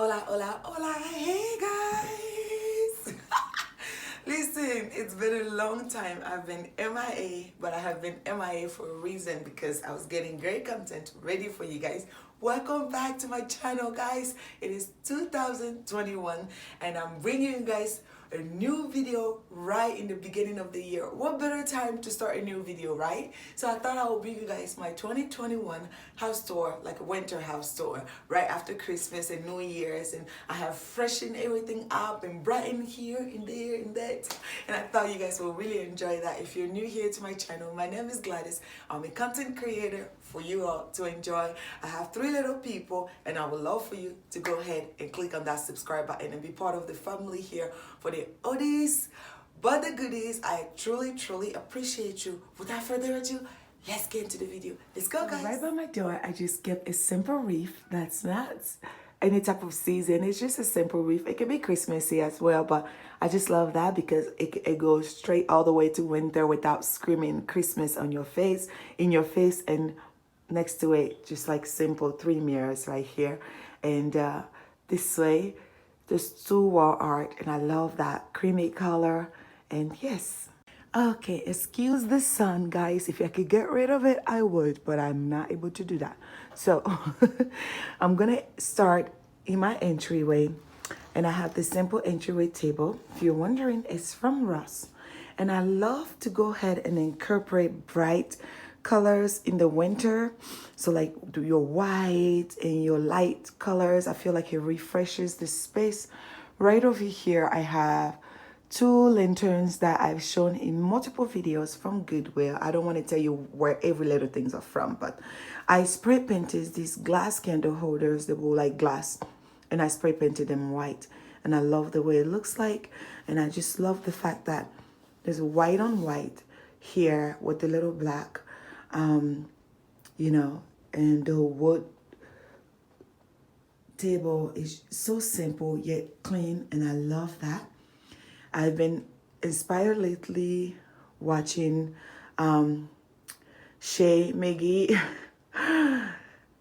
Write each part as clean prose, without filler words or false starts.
Hola, hola, hola. Hey guys. Listen, it's been a long time. I've been MIA, but I have been MIA for a reason because I was getting great content ready for you guys. Welcome back to my channel, guys. It is 2021 and I'm bringing you guys a new video right in the beginning of the year. What better time to start a new video, right? So I thought I would bring you guys my 2021 house tour, like a winter house tour, right after Christmas and New Year's. And I have freshened everything up and brightened here and there and that. And I thought you guys will really enjoy that. If you're new here to my channel, my name is Gladys. I'm a content creator for you all to enjoy. I have 3 little people and I would love for you to go ahead and click on that subscribe button and be part of the family here for the oldies but the goodies. I truly appreciate you. Without further ado, let's get into the video. Let's go, guys. Right by my door, I just kept a simple wreath that's not any type of season. It's just a simple wreath. It can be Christmassy as well, but I just love that because it goes straight all the way to winter without screaming Christmas on your face, in your face, and next to it, just like simple 3 mirrors right here. And this way, there's 2 wall art, and I love that creamy color. And yes. Okay, excuse the sun, guys. If I could get rid of it, I would, but I'm not able to do that. So I'm gonna start in my entryway, and I have this simple entryway table. If you're wondering, it's from Ross. And I love to go ahead and incorporate bright colors in the winter. So like do your white and your light colors. I feel like it refreshes the space. Right over here, I have 2 lanterns that I've shown in multiple videos from Goodwill. I don't want to tell you where every little things are from, but I spray painted these glass candle holders. They were like glass, and I spray painted them white. And I love the way it looks like. And I just love the fact that there's white on white here with the little black, you know, and the wood table is so simple yet clean, and I love that. I've been inspired lately watching Shay Maggie.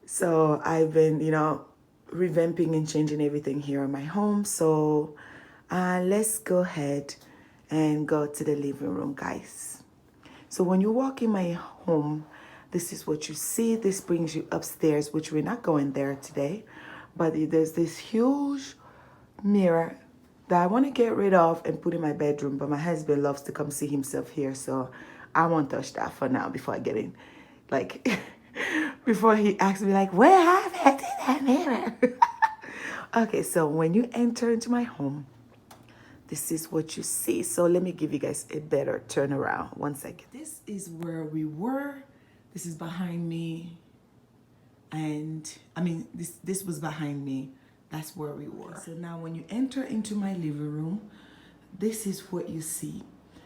So I've been, revamping and changing everything here in my home. So let's go ahead and go to the living room, guys. So when you walk in my home, this is what you see. This brings you upstairs, which we're not going there today. But there's this huge mirror that I want to get rid of and put in my bedroom. But my husband loves to come see himself here. So I won't touch that for now before I get in. Like, before he asks me, like, where have I seen that mirror? Okay, so when you enter into my home, this is what you see. So let me give you guys a better turnaround. 1 second. This is where we were. This is behind me. And I mean, this was behind me. That's where we were. Okay, so now when you enter into my living room, this is what you see.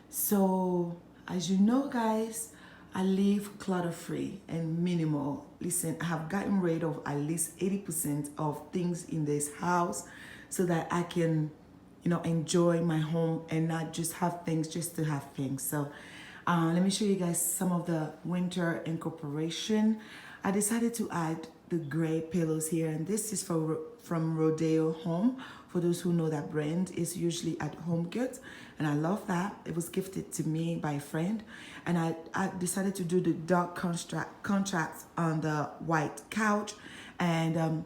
So as you know, guys, I live clutter-free and minimal. Listen, I have gotten rid of at least 80% of things in this house so that I can, enjoy my home and not just have things just to have things. So let me show you guys some of the winter incorporation. I decided to add the gray pillows here, and this is from Rodeo Home. For those who know that brand, it's usually at Home Goods, and I love that. It was gifted to me by a friend, and I decided to do the dark contrast on the white couch. And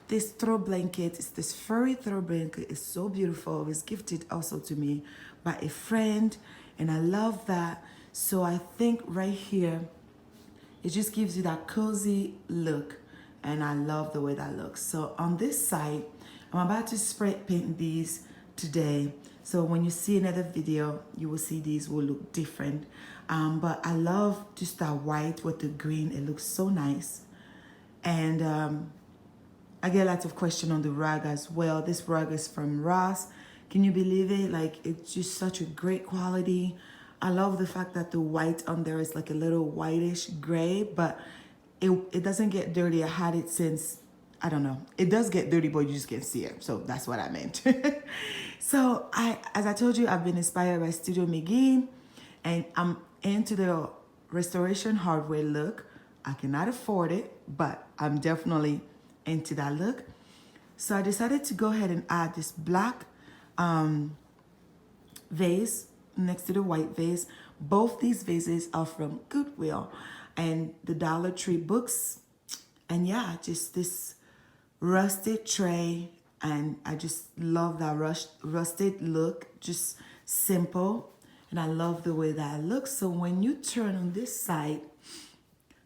this throw blanket, is this furry throw blanket, is so beautiful. It was gifted also to me by a friend, and I love that. So I think right here, it just gives you that cozy look, and I love the way that looks. So on this side, I'm about to spray paint these today. So when you see another video, you will see these will look different. But I love just that white with the green. It looks so nice. And I get lots of questions on the rug as well. This rug is from Ross. Can you believe it? Like, it's just such a great quality. I love the fact that the white on there is like a little whitish gray, but it doesn't get dirty. I had it since, I don't know. It does get dirty, but you just can't see it. So that's what I meant. So as I told you, I've been inspired by Studio McGee, and I'm into the restoration hardware look. I cannot afford it, but I'm definitely into that look. So I decided to go ahead and add this black vase next to the white vase. Both these vases are from Goodwill and the Dollar Tree books. And yeah, just this rusted tray, and I just love that rusted look, just simple, and I love the way that it looks. So when you turn on this side,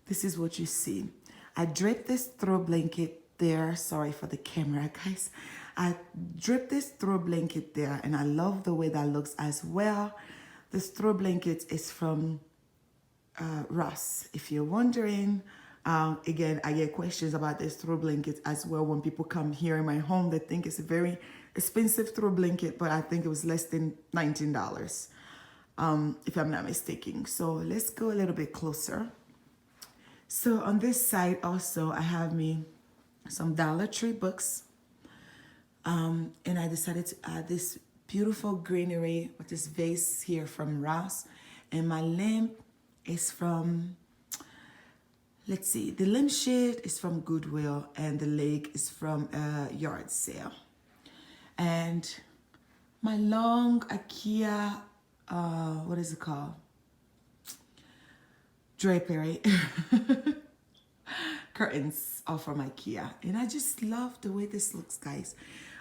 this is what you see. I draped this throw blanket there. Sorry for the camera, guys. I draped this throw blanket there, and I love the way that looks as well. This throw blanket is from Ross, if you're wondering. Again, I get questions about this throw blanket as well when people come here in my home. They think it's a very expensive throw blanket, but I think it was less than $19, if I'm not mistaken. So let's go a little bit closer. So on this side also, I have me some Dollar Tree books. And I decided to add this beautiful greenery with this vase here from Ross. And my lamp is from, let's see, the lampshade is from Goodwill, and the leg is from a yard sale. And my long IKEA, what is it called? Drapery. Curtains are from IKEA. And I just love the way this looks, guys.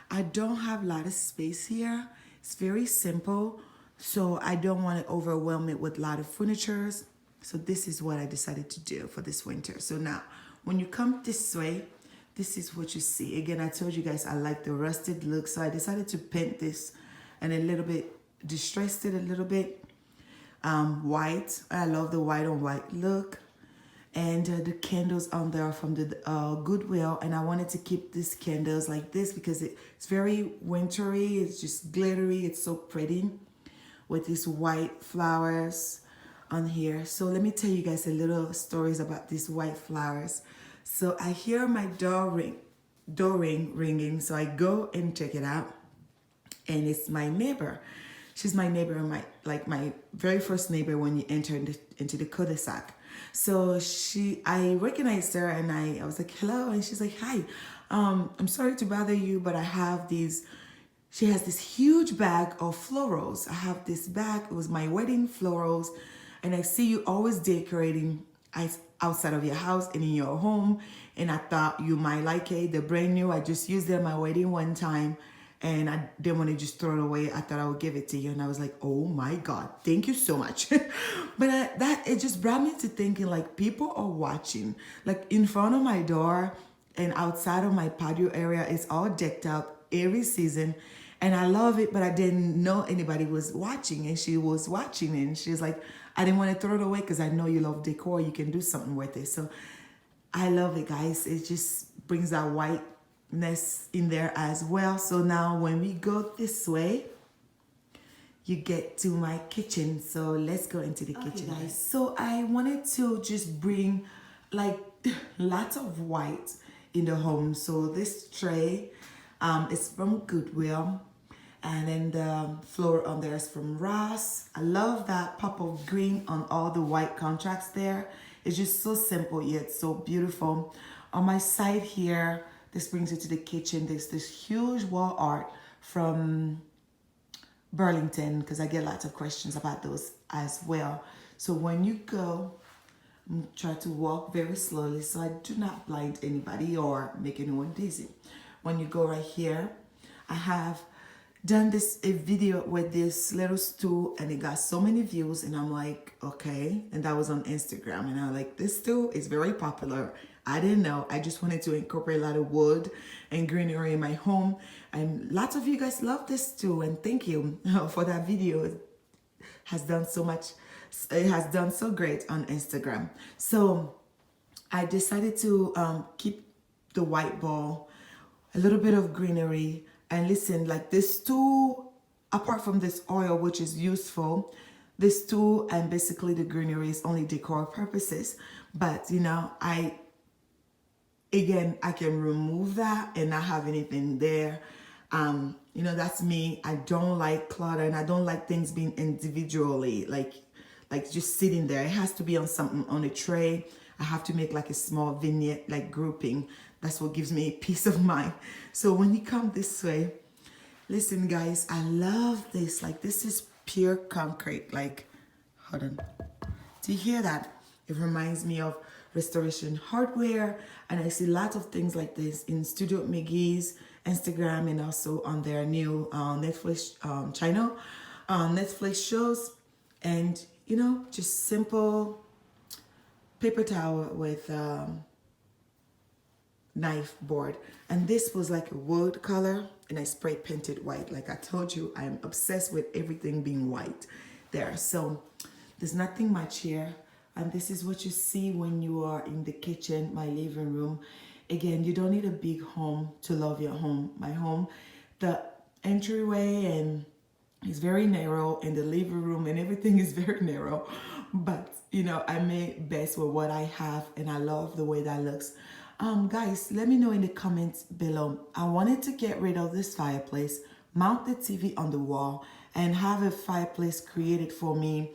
I don't have a lot of space here. It's very simple. So I don't want to overwhelm it with a lot of furniture. So this is what I decided to do for this winter. So now, when you come this way, this is what you see. Again, I told you guys I like the rusted look. So I decided to paint this and a little bit, distressed it a little bit. White. I love the white on white look. And the candles on there from the Goodwill. And I wanted to keep these candles like this because it's very wintry. It's just glittery. It's so pretty with these white flowers on here. So let me tell you guys a little stories about these white flowers. So I hear my door ring ringing. So I go and check it out. And it's my neighbor. She's my neighbor, my very first neighbor when you enter into the cul-de-sac. So I recognized her, and I was like, hello. And she's like, hi, I'm sorry to bother you, but I have these, she has this huge bag of florals. I have this bag, it was my wedding florals. And I see you always decorating outside of your house and in your home. And I thought you might like it. They're brand new. I just used them at my wedding one time. And I didn't want to just throw it away. I thought I would give it to you. And I was like, oh my God, thank you so much. But it just brought me to thinking, like, people are watching. Like, in front of my door and outside of my patio area, it's all decked out every season. And I love it, but I didn't know anybody was watching. And she was watching, and she's like, I didn't want to throw it away because I know you love decor. You can do something with it. So I love it, guys. It just brings that whiteness in there as well. So now when we go this way, you get to my kitchen. So let's go into the kitchen, guys. So I wanted to just bring like lots of white in the home. So this tray is from Goodwill. And then the floor on there is from Ross. I love that pop of green on all the white contracts there. It's just so simple yet so beautiful. On my side here, this brings you to the kitchen. There's this huge wall art from Burlington, because I get lots of questions about those as well. So when you go, try to walk very slowly so I do not blind anybody or make anyone dizzy. When you go right here, I have done a video with this little stool, and it got so many views, and I'm like, okay. And that was on Instagram, and I'm like, this stool is very popular. I didn't know. I just wanted to incorporate a lot of wood and greenery in my home, and lots of you guys love this stool, and thank you for that video. It has done so much. It has done so great on Instagram. So I decided to keep the white ball, a little bit of greenery. And listen, like this stool, apart from this oil, which is useful, this stool and basically the greenery is only decor purposes. But, you know, I can remove that and not have anything there. You know, that's me. I don't like clutter, and I don't like things being individually, like just sitting there. It has to be on something, on a tray. I have to make like a small vignette, like grouping. That's what gives me peace of mind. So when you come this way, listen guys, I love this. Like, this is pure concrete. Like, hold on. Do you hear that? It reminds me of Restoration Hardware, and I see lots of things like this in Studio McGee's Instagram and also on their new Netflix channel, Netflix shows. And you know, just simple paper towel with knife board. And this was like a wood color, and I spray painted white. Like I told you, I'm obsessed with everything being white there. So there's nothing much here. And this is what you see when you are in the kitchen, my living room. Again, you don't need a big home to love your home. My home, the entryway and is very narrow, and the living room and everything is very narrow. But you know, I made best with what I have, and I love the way that looks. Guys, let me know in the comments below. I wanted to get rid of this fireplace, mount the TV on the wall, and have a fireplace created for me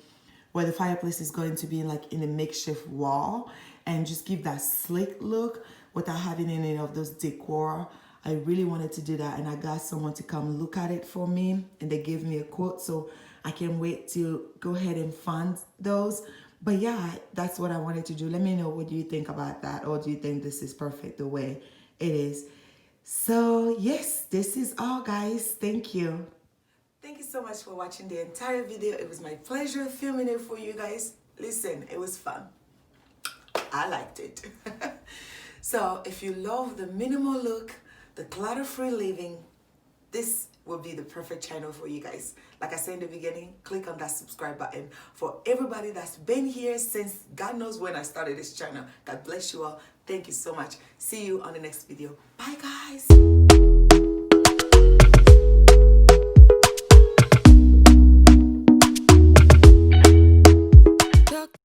where the fireplace is going to be like in a makeshift wall, and just give that slick look without having any of those decor. I really wanted to do that, and I got someone to come look at it for me, and they gave me a quote, so I can't wait to go ahead and fund those. But yeah, that's what I wanted to do. Let me know, what do you think about that, or do you think this is perfect the way it is? So yes, this is all guys. Thank you. Thank you so much for watching the entire video. It was my pleasure filming it for you guys. Listen, it was fun. I liked it. So if you love the minimal look, the clutter-free living, this will be the perfect channel for you guys. Like I said in the beginning, click on that subscribe button. For everybody that's been here since God knows when I started this channel, God bless you all. Thank you so much. See you on the next video. Bye guys.